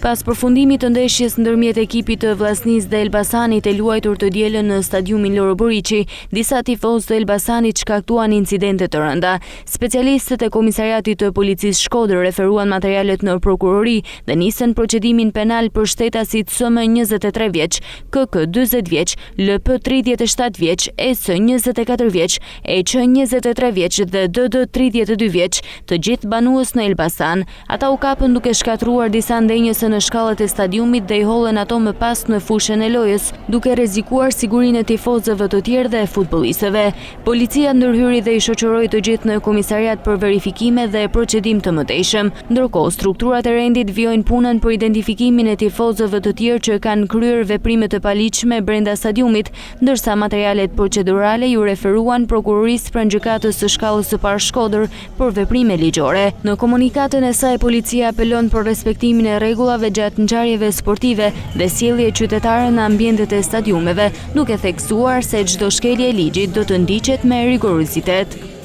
Pas përfundimit të ndeshjes ndërmjet ekipit të Vllaznisë dhe Elbasanit e luajtur të dielën në stadiumin Loro Boriçi, disa tifozë të Elbasanit shkaktuan incidente të rënda. Specialistët e Komisariatit të Policisë Shkodër referuan materialet në prokurori dhe nisën procedimin penal për shtetasit SM 23 vjeç, KK 40 vjeç, LP 37 vjeç, ES 24 vjeç, EQ 23 vjeç dhe DD 32 vjeç, të gjithë banues në Elbasan. Ata u kapën duke shkatruar disa ndenjës në shkallët e stadiumit dhe i hollën ato më pas në fushën e lojës, duke rrezikuar sigurinë e tifozëve të tjerë dhe futbollistëve. Policia ndërhyri dhe i shoqëroi të gjithë në komisariat për verifikime dhe procedim të mëtejshëm. Ndërkohë, strukturat e rendit vijojnë punën për identifikimin e tifozëve të tjerë që kanë kryer veprime të paligjshme brenda stadiumit, ndërsa materialet procedurale ju referuan prokurorisë pranë gjykatës së shkallës së parë Shkodër për veprime ligjore. Në komunikatën e saj, policia apelon për respektimin e rregullave gjatë ngjarjeve sportive dhe sjellje qytetare në ambientet e stadiumeve, duke theksuar se çdo shkelje e ligjit do të ndiqet me rigorozitet.